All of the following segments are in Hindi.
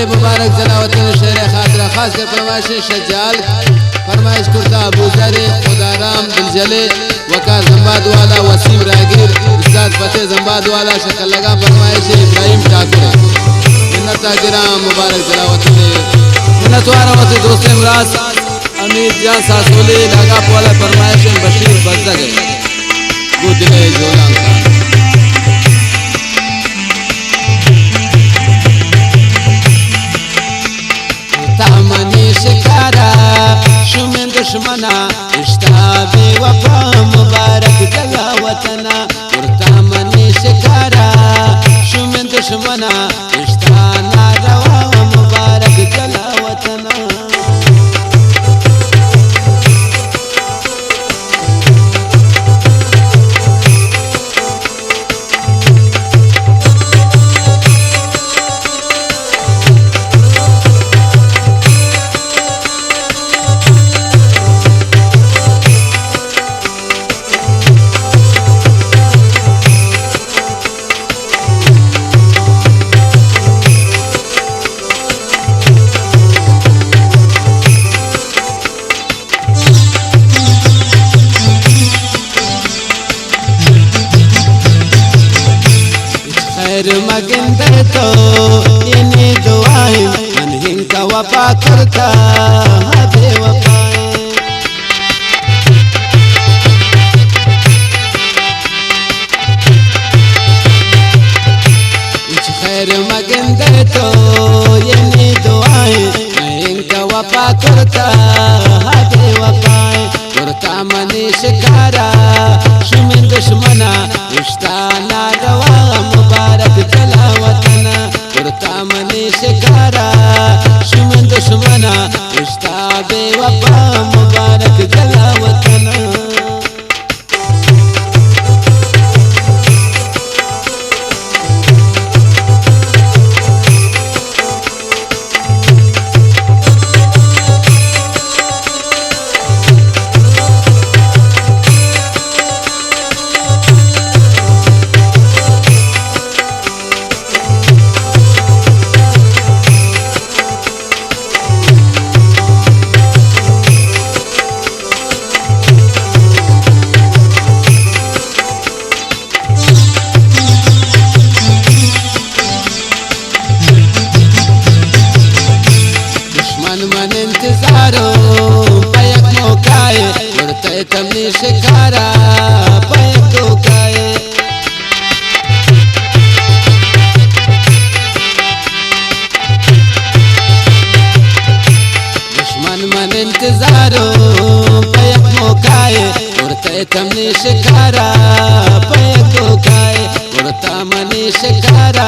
मुबारक जलावतन शेर खातिर खास कर फरमाइश शजाल फरमाइश करता अबू जर खुदाराम दिलजले वकार जंबाद वाला वसीम रागीर उस्ताद फतेह जंबाद वाला शक्ल लगा फरमाइश इब्राहिम ठाकुर मिन्नत गिराम मुबारक जलावतन मिन्नत वाला मत दोस्त इमराज अमीर जान सासोली लगा वाला फरमाइश बशीर बजगे गुदले जोलान तामनी शिकारा शुमें दुश्मना इश्ताबे वफा मुबारक जला वतना तामनी शिकारा शुमें दुश्मना इश्ताना रवा मुबारक जला वतना मगिंदर तो इन्हीं दुआएं मन हिंका वफा करता है बेवफाएं इस खैर मगिंदर तो इन्हीं दुआएं मन हिंका वफा करता है बेवफाएं करता मनी शिकारा शुमिन दुश्मना रिश्ताना रवा मुबारक जला वतना करता मनी शिकारा शुमिन दुश्मना रिश्ता बेवफा मुबारक जला वतना मन इंतजारो पयक मौकाए उड़ते तमनी शिकारा पयक धोकाए दुश्मन मन इंतजारो पयक मौकाए उड़ते तमनी शिकारा पयक धोकाए उड़ता मनी शिकारा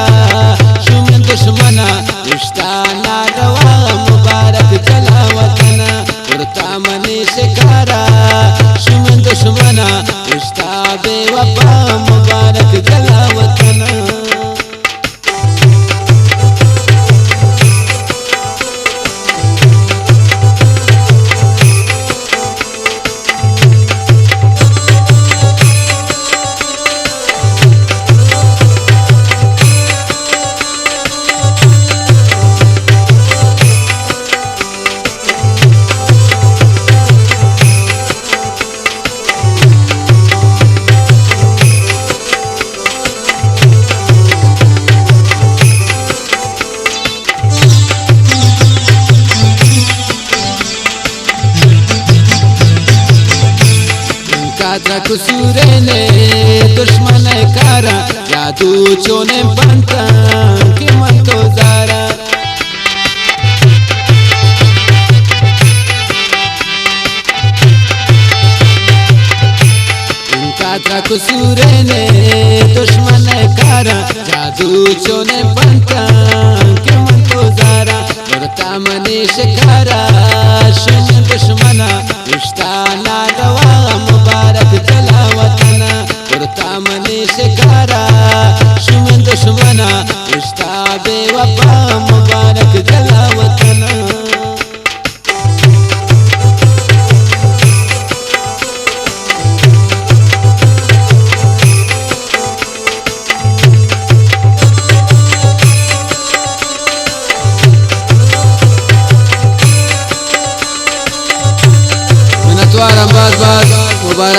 शुमिन दुश्मना रिश्ता ना रवा मुबारक जला वतना उड़ता मनी शिकारा शुमिन दुश्मना रिश्ता बेवफा मुबारक जला वतना कुसूरे ने दुश्मन कारा जादू चोने पंता कि मन तो जारा इनका कुसूरे ने दुश्मन कारा जादू चोने पंता कि मन तो जारा उड़ता मनी शिकारा शुमिन दुश्मना रिश्ता ना रवा मुबारक जला वतना उड़ता मनी शिकारा शुमिन दुश्मना रिश्ता बेवफा मुबारक जला वतना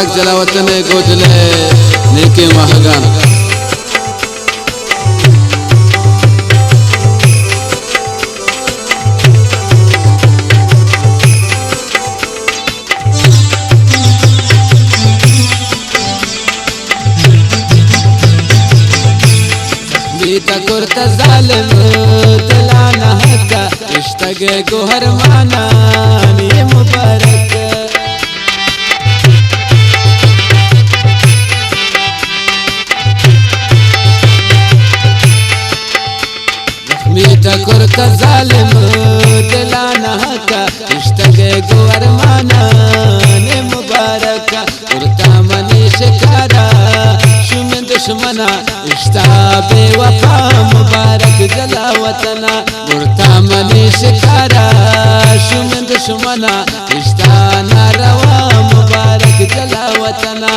मुबारक जला वतन गोदले नेके महगान कुर्त जालिम दिलाना हका इश्तग गोहर माना ये मुबारक मीठा कुर्त जालिम दिलाना हका इश्तग गोहर माना ये मुबारक कुर्ता मनी शिकारा शुमिन दुश्मना इश्ता बेवफा मुबारक जला वतना मुर्ता मनी शिकारा शुमिन दुश्मना इश्ता नारवा मुबारक जला वतना